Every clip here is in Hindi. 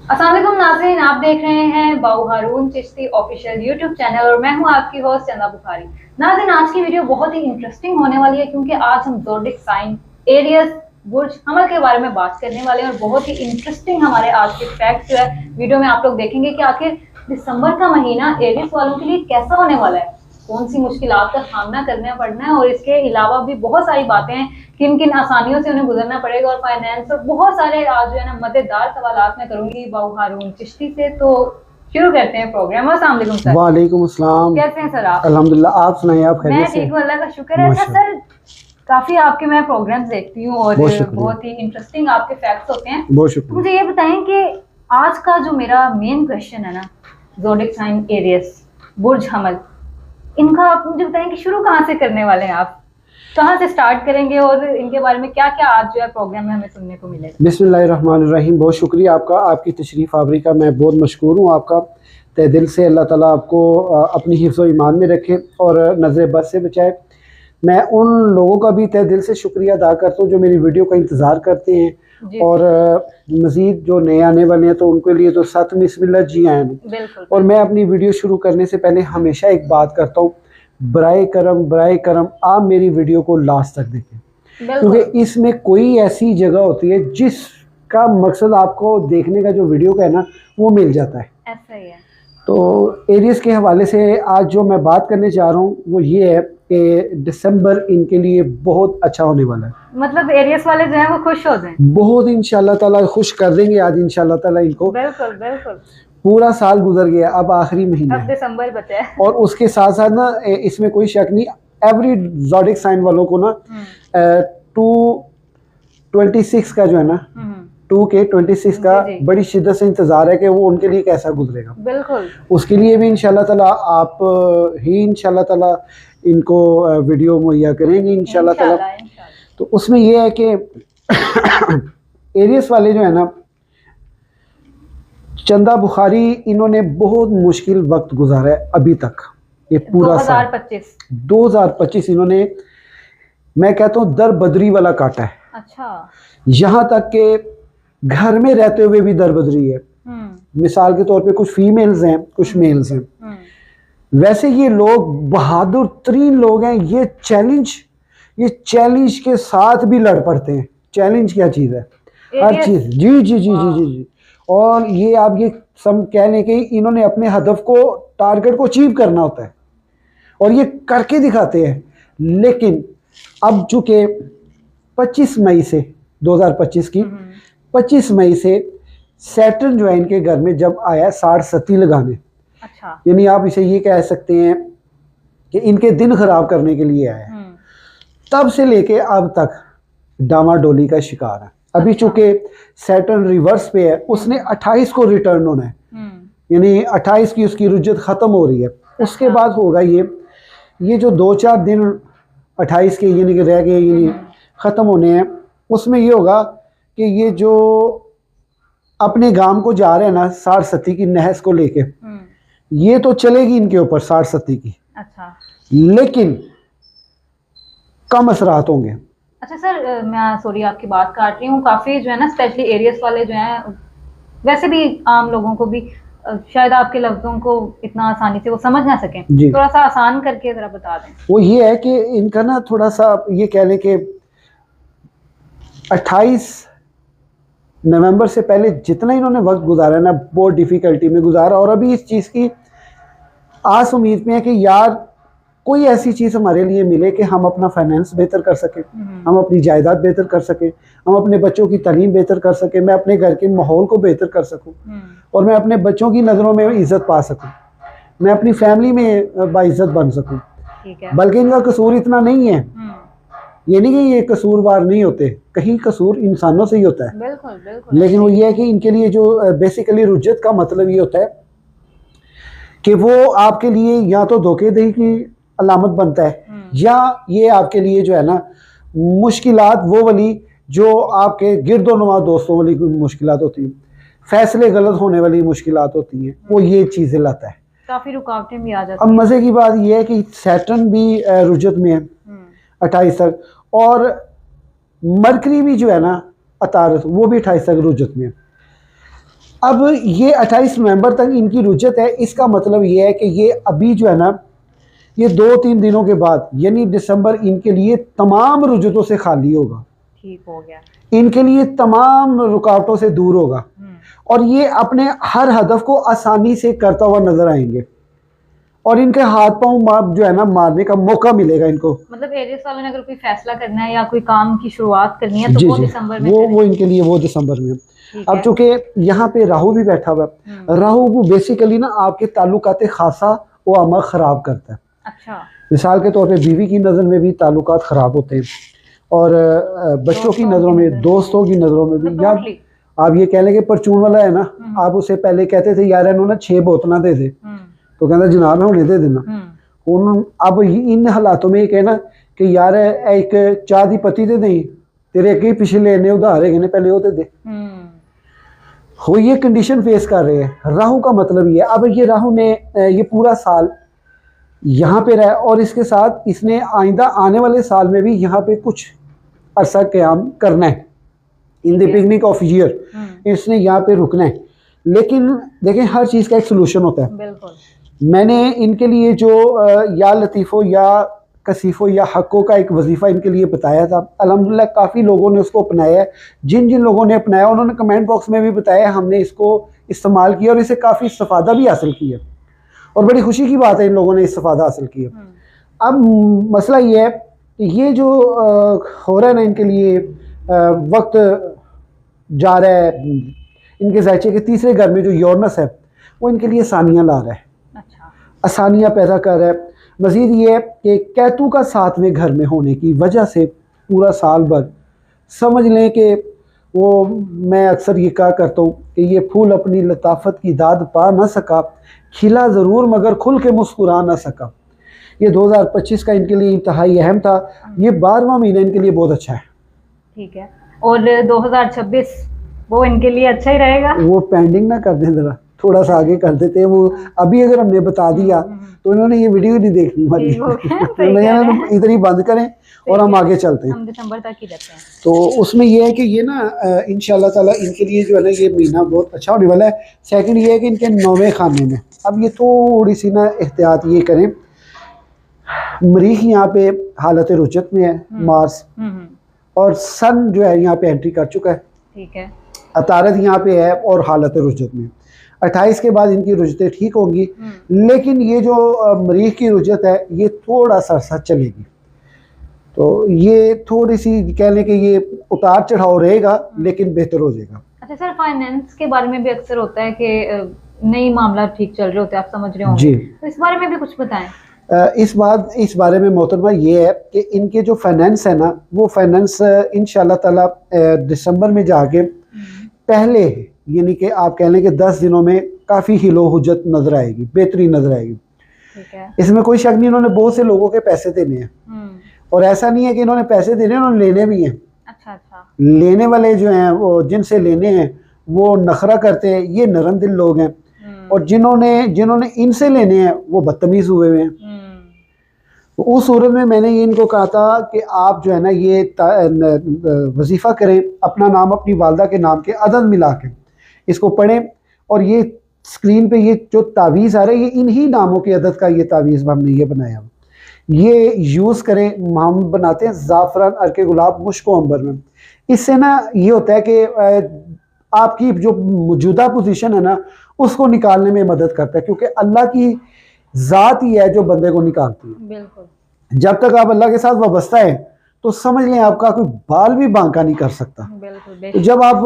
अस्सलाम वालेकुम नाज़रीन, आप देख रहे हैं बाऊ हारून चिश्ती ऑफिशियल यूट्यूब चैनल और मैं हूं आपकी होस्ट चंदा बुखारी। नाज़रीन, आज की वीडियो बहुत ही इंटरेस्टिंग होने वाली है क्योंकि आज हम ज़ोडिक साइन, एरियस, बुर्ज हमल के बारे में बात करने वाले हैं और बहुत ही इंटरेस्टिंग हमारे आज के फैक्ट जो है वीडियो में आप लोग देखेंगे कि आखिर दिसंबर का महीना एरियस वालों के लिए कैसा होने वाला है, कौन सी मुश्किलात का सामना करना पड़ना है और इसके अलावा भी बहुत सारी बातें हैं, किन किन आसानियों से उन्हें गुजरना पड़ेगा और फाइनेंस और बहुत सारे आज जो है ना मजेदार सवाल मैं करूंगी बाऊ हारून चिश्ती से। तो शुरू करते हैं प्रोग्राम। अस्सलाम वालेकुम सर। वालेकुम अस्सलाम। कैसे हैं सर आप? अल्हम्दुलिल्लाह, आप सुनाइए, आप मैं खैरियत से? ठीक हूँ, अल्लाह का शुक्र है। अच्छा सर, काफी आपके मैं प्रोग्राम्स देखती हूँ और बहुत ही इंटरेस्टिंग आपके फैक्ट्स होते हैं। बहुत शुक्रिया। मुझे ये बताएं कि आज का जो मेरा मेन क्वेश्चन है ना, ज़ोडिक साइन, एरियस, बुर्ज हमल, इनका आप मुझे बताएं कि शुरू कहाँ से करने वाले हैं आप, कहाँ से स्टार्ट करेंगे और इनके बारे में क्या क्या आज जो है प्रोग्राम में हमें सुनने को मिलेगा? बिस्मिल्लाहिर्रहमानिर्रहीम। बहुत शुक्रिया आपका, आपकी तशरीफ़ आवरी का मैं बहुत मशकूर हूँ आपका। तहे दिल से अल्लाह ताला आपको अपनी हिफ्ज़ व ईमान में रखे और नज़र बद से बचाए। मैं उन लोगों का भी तहे दिल से शुक्रिया अदा करता हूँ जो मेरी वीडियो का इंतज़ार करते हैं और मज़ीद जो नए आने वाले हैं तो उनके लिए तो सत बिस्मिल्लाह जी आए हैं। और मैं अपनी वीडियो शुरू करने से पहले हमेशा एक बात करता हूँ, बराए करम आप मेरी वीडियो को लास्ट तक देखें, क्योंकि इसमें कोई ऐसी जगह होती है जिसका मकसद आपको देखने का जो वीडियो का है ना वो मिल जाता है। ऐसा ही है। तो एरियस के हवाले से आज जो मैं बात करने जा रहा हूँ वो ये है कि दिसंबर इनके लिए बहुत अच्छा होने वाला है। मतलब एरियस वाले जो हैं वो खुश हो जाएं, बहुत इंशाल्लाह ताला खुश कर देंगे आज इंशाल्लाह ताला इनको। बिल्कुल बिल्कुल। पूरा साल गुजर गया, अब आखिरी महीना अब दिसंबर बचा है और उसके साथ साथ ना इसमें कोई शक नहीं, एवरी ज़ोडिक साइन वालों को ना 2/26 का जो है ना 2/26 का बड़ी शिद्दत से इंतजार है कि वो उनके लिए कैसा गुजरेगा। बिल्कुल, उसके लिए भी इंशाल्लाह ताला आप ही इंशाल्लाह ताला इनको वीडियो मुहैया करेंगे इंशाल्लाह ताला। तो उसमें ये है कि एरियस वाले जो है ना, चंदा बुखारी, इन्होंने बहुत मुश्किल वक्त गुजारा है अभी तक। ये पूरा 2025 इन्होंने, मैं कहता हूँ, दर बदरी वाला काटा है। अच्छा। यहाँ तक के घर में रहते हुए भी दर बदरी है। मिसाल के तौर पे कुछ फीमेल्स हैं, कुछ मेल्स हैं। वैसे ये लोग बहादुर तरीन लोग हैं। ये चैलेंज के साथ भी लड़ पड़ते हैं। चैलेंज क्या चीज़ है? हर चीज़। जी जी जी जी जी जी। और ये आप ये सब कह लें कि इन्होंने अपने हदफ को, टारगेट को अचीव करना होता है और ये करके दिखाते हैं। लेकिन अब चूंकि 25 मई से 2025 की 25 मई से सैटर्न जो है इनके घर में जब आया साढ़ सती लगाने, अच्छा, यानी आप इसे ये कह सकते हैं कि इनके दिन खराब करने के लिए आया, तब से लेके अब तक डामाडोली का शिकार है। अभी चूंकि सैटर्न रिवर्स पे है, उसने 28 को रिटर्न होना है, यानी 28 की उसकी रुज्जत ख़त्म हो रही है। उसके बाद होगा ये जो 2-4 दिन 28 के यानी कि रह गए, यानी ख़त्म होने हैं, उसमें ये होगा कि ये जो अपने गांव को जा रहे हैं ना साढ़ सती की नहस को लेके, ये तो चलेगी इनके ऊपर साढ़ सती की। अच्छा। लेकिन कम असरात होंगे। अच्छा सर, मैं सॉरी आपकी बात काट रही हूँ, काफ़ी जो है ना स्पेशली एरियस वाले जो हैं, वैसे भी आम लोगों को भी शायद आपके लफ्ज़ों को इतना आसानी से वो समझ ना सकें, थोड़ा सा आसान करके ज़रा बता दें। वो ये है कि इनका ना थोड़ा सा ये कह लें कि 28 नवंबर से पहले जितना इन्होंने वक्त गुजारा ना बहुत डिफ़िकल्टी में गुजारा, और अभी इस चीज़ की आस उम्मीद में है कि यार कोई ऐसी चीज़ हमारे लिए मिले कि हम अपना फाइनेंस बेहतर कर सकें, हम अपनी जायदाद बेहतर कर सकें, हम अपने बच्चों की तालीम बेहतर कर सकें, मैं अपने घर के माहौल को बेहतर कर सकूं और मैं अपने बच्चों की नज़रों में इज़्ज़त पा सकूं, मैं अपनी फैमिली में बाइज़्ज़त बन सकूं। बल्कि इनका कसूर इतना नहीं है, ये नहीं कि ये कसूरवार नहीं होते, कहीं कसूर इंसानों से ही होता है। बिल्कुल बिल्कुल। लेकिन वो ये है कि इनके लिए जो बेसिकली रुज्जत का मतलब ये होता है कि वो आपके लिए या तो धोखेधड़ी की अलामत बनता है, या ये आपके लिए जो है ना मुश्किलात वो वाली जो आपके गिरदोनुमा दोस्तों वाली मुश्किलात होती हैं, फैसले गलत होने वाली मुश्किलात होती हैं, वो ये चीज़ें लाता है। काफ़ी रुकावटें भी आ जाती हैं। अब मज़े की बात ये है कि सैटर्न भी रुजत में है 28 तक, और मरकरी भी जो है ना अतारत, वो भी 28 तक रुजत में है। अब ये 28 नवंबर तक इनकी रुजत है। इसका मतलब ये है कि ये अभी जो है ना, ये 2-3 दिनों के बाद यानी दिसंबर इनके लिए तमाम रुजतों से खाली होगा, ठीक हो गया, इनके लिए तमाम रुकावटों से दूर होगा और ये अपने हर हदफ को आसानी से करता हुआ नजर आएंगे और इनके हाथ पांव जो है ना मारने का मौका मिलेगा इनको। मतलब एरियस वालों ने अगर कोई फैसला करना है या कोई काम की शुरुआत करनी है तो जी वो जी, दिसंबर में वो इनके लिए वो दिसंबर में। ठीक अब है। चूंकि यहाँ पे राहु भी बैठा हुआ है, राहु को बेसिकली ना आपके ताल्लुकात खासा वो अमल खराब करता है। अच्छा, मिसाल के तौर पे बीवी की नज़र में भी ताल्लुकात खराब होते हैं और बच्चों की नज़रों में, दोस्तों की नज़रों में भी। या आप ये कह लें कि परचून वाला है ना, आप उसे पहले कहते थे यार इन्होंने 6 बोतलें दे दे, तो कहता जनाब है उन्हें दे देना। अब इन हालातों में ये कहना कि यार एक चाह दी पत्ती दे दें, तेरे अगे पिछले इन्ने उधार है पहले वो दे। हो ये कंडीशन फेस कर रहे हैं। राहु का मतलब ये, अब ये राहु ने ये पूरा साल यहाँ पे रहा और इसके साथ इसने आइंदा आने वाले साल में भी यहाँ पे कुछ अरसा क़याम करना है। In the beginning of year इसने यहाँ पे रुकना है। लेकिन देखें हर चीज़ का एक सोल्यूशन होता है। बिल्कुल। मैंने इनके लिए जो या लतीफ़ो या कसीफ़ो या हक़ों का एक वजीफ़ा इनके लिए बताया था, अल्हम्दुलिल्लाह काफ़ी लोगों ने उसको अपनाया है। जिन जिन लोगों ने अपनाया उन्होंने कमेंट बॉक्स में भी बताया हमने इसको इस्तेमाल किया और इसे काफ़ी इस्तेफ़ादा भी हासिल किया और बड़ी खुशी की बात है इन लोगों ने इस्तेफ़ादा हासिल किया। अब मसला ये है कि ये जो हो रहा है ना इनके लिए वक्त जा रहा है, इनके ज़ायचे के तीसरे घर में जो यूरेनस है वो इनके लिए आसानियाँ ला रहा है। अच्छा, आसानियाँ पैदा कर रहा है। मज़ीद ये है कि कैतु का 7वें घर में होने की वजह से पूरा साल भर समझ लें कि वो, मैं अक्सर ये कहा करता हूँ कि ये फूल अपनी लताफत की दाद पा ना सका, खिला ज़रूर मगर खुल के मुस्कुरा ना सका। ये 2025 का इनके लिए इंतहाई अहम था। ये 12वां महीना इनके लिए बहुत अच्छा है। ठीक है। और 2026 वो इनके लिए अच्छा ही रहेगा। वो पेंडिंग ना कर दें, जरा थोड़ा सा आगे कर देते हैं। वो अभी अगर हमने बता दिया तो इन्होंने ये वीडियो नहीं देखनी हमारी, तो इधर ही बंद करें और हम आगे चलते हैं। हम दिसंबर तक ही रहते हैं। तो उसमें ये है कि ये ना इंशाल्लाह ताला इनके लिए जो है ना ये महीना बहुत अच्छा होने वाला है। सेकंड ये है कि इनके 9वें खाने में अब ये थोड़ी सी ना एहतियात ये करें। मरीख यहाँ पे हालत रुजत में है, मार्स और सन जो है यहाँ पे एंट्री कर चुका है। ठीक है। अतारत यहाँ पे है और हालत रुजत में। 28 के बाद इनकी रुजतें ठीक होंगी, लेकिन ये जो मरीख की रुजत है ये थोड़ा सा अर्सा चलेगी। तो ये थोड़ी सी कह लें कि ये उतार चढ़ाव रहेगा लेकिन बेहतर हो जाएगा। अच्छा सर, फाइनेंस के बारे में भी अक्सर होता है कि नई मामला ठीक चल रहे होते हैं, आप समझ रहे होंगे, तो इस बारे में भी कुछ बताएं। इस बारे में मोहतरमा ये है कि इनके जो फाइनेंस है ना वो फाइनेंस इंशाल्लाह ताला दिसंबर में जाके पहले यानी कि आप कह लें कि 10 दिनों में काफ़ी हिलो हुज्जत नजर आएगी, बेहतरीन नजर आएगी। ठीक है। इसमें कोई शक नहीं, इन्होंने बहुत से लोगों के पैसे देने हैं और ऐसा नहीं है कि इन्होंने पैसे देने, उन्होंने लेने भी हैं। अच्छा। लेने वाले जो हैं वो जिनसे लेने हैं वो नखरा करते हैं, ये नरम दिल लोग हैं और जिन्होंने इनसे लेने हैं वो बदतमीज़ हुए हुए हैं। तो उस सूरत में मैंने ये इनको कहा था कि आप जो है ना ये वजीफ़ा करें, अपना नाम अपनी वालदा के नाम के अदद मिला के इसको पढ़ें और ये स्क्रीन पे ये जो तावीज़ आ रहा है ये इन्हीं नामों के अदद का ये तावीज़ हमने ये बनाया, ये यूज़ करें। हम बनाते हैं ज़ाफ़रान, अर्के गुलाब, मुश्क अंबर में। इससे ना ये होता है कि आपकी जो मौजूदा पोजीशन है ना उसको निकालने में मदद करता है, क्योंकि अल्लाह की ज़ात ही है जो बंदे को निकालती है। बिल्कुल। जब तक आप अल्लाह के साथ वाबस्ता है तो समझ लें आपका कोई बाल भी बांका नहीं कर सकता। बिल्कुल। तो जब आप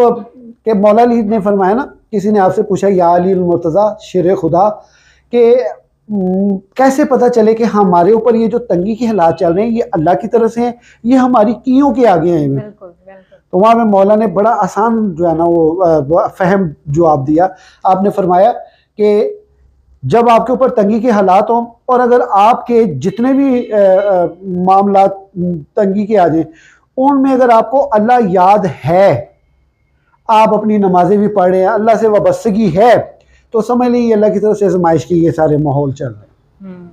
के मौला अली ने फरमाया ना, किसी ने आपसे पूछा या अली मुर्तज़ा शेर खुदा कि कैसे पता चले कि हमारे ऊपर ये जो तंगी के हालात चल रहे हैं ये अल्लाह की तरफ से हैं, ये हमारी कियों के आगे हैं। बिल्कुल। तो वहाँ में मौला ने बड़ा आसान जो है ना वो फहम जवाब दिया। आपने फरमाया कि जब आपके ऊपर तंगी के हालात हों और अगर आपके जितने भी मामला तंगी के आ जाए उनमें अगर आपको अल्लाह याद है, आप अपनी नमाजें भी पढ़ रहे हैं, अल्लाह से वाबस्तगी है, तो समझ लीजिए अल्लाह की तरफ से आजमाइश की ये सारे माहौल चल रहे हैं।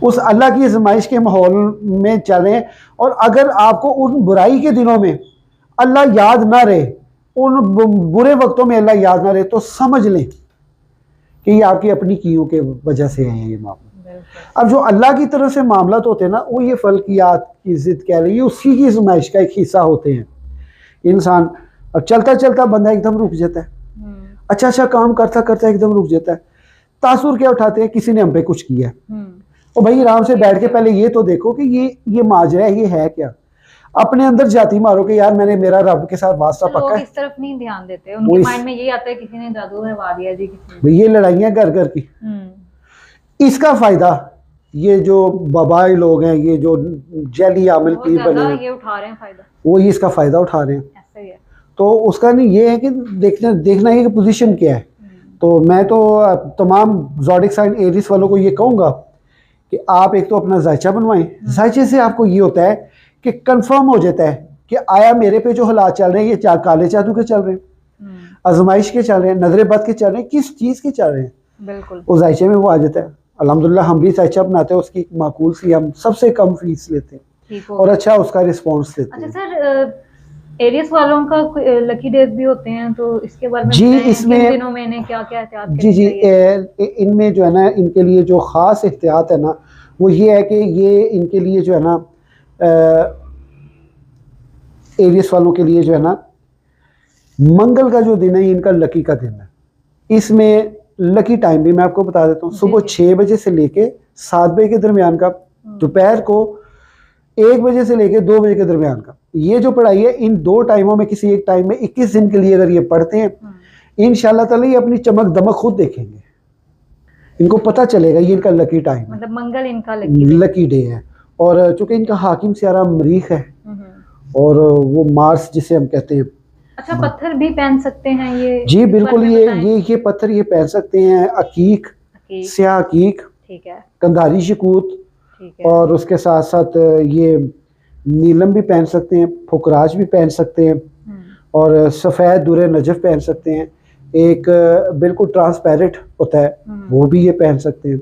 उस अल्लाह की आजमाइश के माहौल में चल रहे हैं। और अगर आपको उन बुराई के दिनों में अल्लाह याद ना रहे, उन बुरे वक्तों में अल्लाह याद ना रहे तो समझ लें कि ये आपकी अपनी कीयों के वजह से है ये मामला। अब जो अल्लाह की तरफ से मामला होते हैं ना, वो ये फल्कियात की जिद कह रही है, उसी की आजमाइश का एक हिस्सा होते हैं। इंसान अब चलता चलता बंदा एकदम रुक जाता है, अच्छा अच्छा काम करता करता एकदम रुक जाता है। तासुर क्या उठाते हैं, किसी ने हम पे कुछ किया है, और भाई आराम से बैठ के पहले ये तो देखो कि ये माजरा है, ये है क्या। अपने अंदर जाती मारो कि यार मैंने मेरा रब के साथ वास्ता पक्का है। इस तरफ नहीं ध्यान देते, उनके माइंड में यही आता है किसी ने जादू करवा दिया जी, किसी ने। ये लड़ाइयाँ घर घर की, इसका फायदा ये जो बबाई लोग हैं, ये जो जैली आमिल पीर बने हैं, ये उठा रहे हैं फायदा, वो ही इसका फायदा उठा रहे हैं। ऐसा ही है। तो उसका नहीं ये है कि देखना है कि पोजीशन क्या है। तो मैं तो तमाम ज़ोडिक साइन एरीज वालों को ये कहूँगा कि आप एक तो अपना जायचा बनवाएं। जायचे से आपको ये होता है कि कंफर्म हो जाता है कि आया मेरे पे जो हालात चल रहे हैं ये काले जादू के चल रहे हैं, आजमाइश के चल रहे हैं, नजरे बद के चल रहे हैं, किस चीज़ के चल रहे हैं। बिल्कुल उस जायचे में वो आ जाता है। अल्हम्दुलिल्लाह हम भी जायचा बनाते हैं, उसकी माकूल सी हम सबसे कम फीस लेते हैं और अच्छा उसका रिस्पॉन्स देते हैं। अच्छा सर, एरियस वालों का लकी डेज भी होते हैं, तो इसके बारे में जी इसमें दिनों में इन्हें क्या क्या एहतियात जी इनमें जो है ना, इनके लिए जो ख़ास एहतियात है ना, वो ये है कि ये इनके लिए जो है ना, एरियस वालों के लिए जो है ना, मंगल का जो दिन है इनका लकी का दिन है। इसमें लकी टाइम भी मैं आपको बता देता हूँ, सुबह 6 बजे से लेके 7 बजे के दरमियान का, दोपहर को 1 बजे से लेके 2 बजे के दरमियान का। ये जो पढ़ाई है इन 2 टाइमों में, किसी एक टाइम में 21 दिन के लिए अगर ये पढ़ते हैं, इंशाल्लाह ताला ये अपनी चमक दमक खुद देखेंगे, इनको पता चलेगा ये इनका लकी टाइम है। मतलब मंगल इनका लकी डे है। और चूंकि इनका हाकिम सियारा मरीख है और वो मार्स जिसे हम कहते हैं। अच्छा, पत्थर भी पहन सकते हैं ये? जी बिल्कुल, ये पत्थर ये पहन सकते हैं। अकीक, स्याह अकीक, ठीक है, कंधारी शकूत, ठीक है, और उसके साथ साथ ये नीलम भी पहन सकते हैं, फुकराज भी पहन सकते हैं, और सफ़ेद दुरे नजफ पहन सकते हैं। एक बिल्कुल ट्रांसपेरेंट होता है, वो भी ये पहन सकते हैं,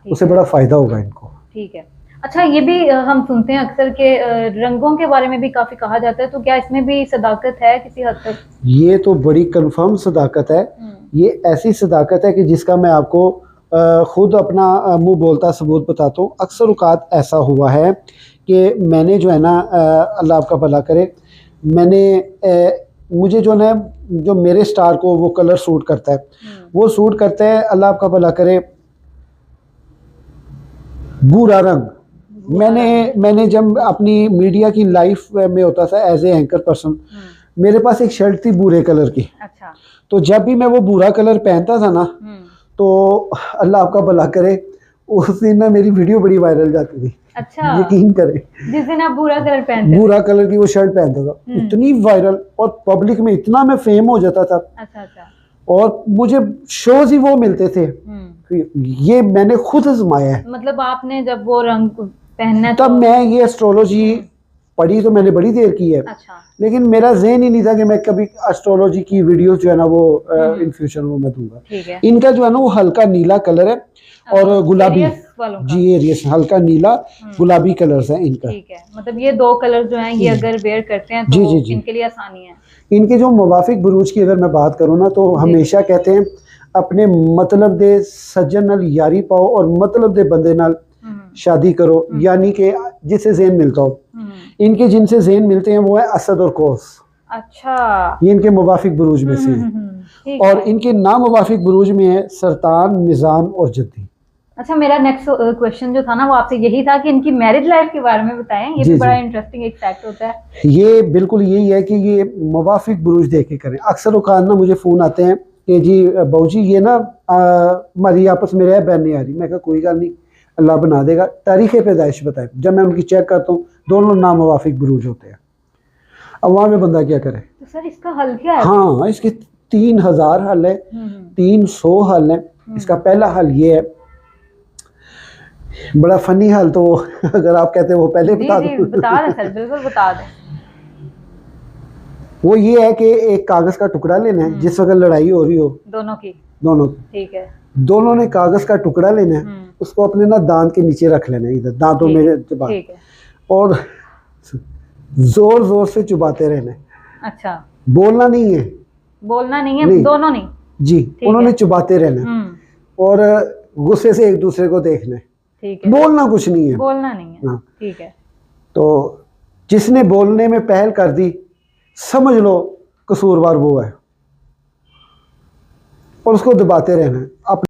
उससे बड़ा फ़ायदा होगा इनको। ठीक है। अच्छा, ये भी हम सुनते हैं अक्सर के रंगों के बारे में भी काफ़ी कहा जाता है, तो क्या इसमें भी सदाकत है किसी हद तक? ये तो बड़ी कंफर्म सदाकत है। ये ऐसी सदाकत है कि जिसका मैं आपको खुद अपना मुंह बोलता सबूत बताता हूँ। अक्सर औक़ात ऐसा हुआ है कि मैंने जो है ना, अल्लाह आपका भला करे, मैंने मुझे जो है जो मेरे स्टार को वो कलर सूट करता है, वो सूट करता है, अल्लाह आपका भला करे, भूरा रंग। मैंने जब अपनी मीडिया की लाइफ में होता था एज ए एंकर पर्सन, मेरे पास एक शर्ट थी भूरे कलर की। अच्छा। तो जब भी मैं वो भूरा कलर पहनता था ना, तो अल्लाह आपका भला करे, उस दिन ना मेरी वीडियो बड़ी वायरल जाती थी। अच्छा, यकीन करें, जिस दिन आप भूरा कलर पहनते, भूरा कलर की वो शर्ट पहनता था, इतनी वायरल और पब्लिक में इतना मैं फेम हो जाता था। अच्छा। और मुझे शोज ही वो मिलते थे। ये मैंने खुद आजमाया है। मतलब आपने जब वो रंग पहनना, तब मैं ये एस्ट्रोलॉजी पढ़ी तो मैंने बड़ी देर की है। अच्छा। लेकिन मेरा ज़हन ही नहीं था कि मैं कभी एस्ट्रोलॉजी की वीडियोस जो है ना वो इन फ्यूचर वो मैं दूंगा। ठीक है। इनका जो है ना वो हल्का नीला कलर है और गुलाबी। जी एरियस हल्का नीला गुलाबी कलर्स है इनका। ठीक है, मतलब ये 2 कलर जो हैं ये अगर वेयर करते हैं तो जी इनके लिए आसानी है। इनके जो मुवाफिक बुरूज की अगर मैं बात करूँ ना, तो हमेशा कहते हैं अपने मतलब दे सज्जन नाल यारी पाओ और मतलब दे बंदे नाल शादी करो, यानी कि जिससे ज़हन मिलता हो। इनके जिनसे ज़हन मिलते हैं वो है असद और कौस। अच्छा, ये इनके मुवाफिक बुरूज में से हैं। और इनके नामुवाफिक बुरूज में है सरतान, मिजान और जद्दी। अच्छा, मेरा नेक्स्ट क्वेश्चन जो था ना वो आपसे यही था कि इनकी मैरिज लाइफ के बारे में बताएं। ये भी बड़ा इंटरेस्टिंग एक फैक्ट होता है। ये बिल्कुल यही है कि ये मुवाफिक बुरूज देख के करें। अक्सर औक़ात ना मुझे फ़ोन आते हैं कि जी बहू जी ये ना हमारी आपस में रह बहन नहीं आ रही। मैं कहा कोई गल नहीं, अल्लाह बना देगा। तारीख़ पैदाइश बताए, जब मैं उनकी चेक करता हूँ दोनों नामुवाफिक बुरूज होते हैं। अब वहाँ में बंदा क्या करे? तो सर इसका हल क्या है? हाँ, इसके 3000 हल है, 300 हल है। इसका पहला हल ये है, बड़ा फनी हाल, तो अगर आप कहते हैं वो पहले बता दो। बता दें सर, बिल्कुल बता दें। वो ये है कि एक कागज का टुकड़ा लेना है, जिस वक्त लड़ाई हो रही हो दोनों की, ठीक है, दोनों ने कागज का टुकड़ा लेना है, उसको अपने ना दांत के नीचे रख लेना है, इधर दांतों में चबा, और जोर जोर से चुबाते रहना है। अच्छा, बोलना नहीं है, बोलना नहीं है, नहीं। दोनों नहीं। जी, ठीक उन्होंने है। चुबाते रहना है और गुस्से से एक दूसरे को देखना है, ठीक है, बोलना कुछ नहीं है। बोलना नहीं है। हाँ। ठीक है। तो जिसने बोलने में पहल कर दी, समझ लो कसूरवार वो है, और उसको दबाते रहना है।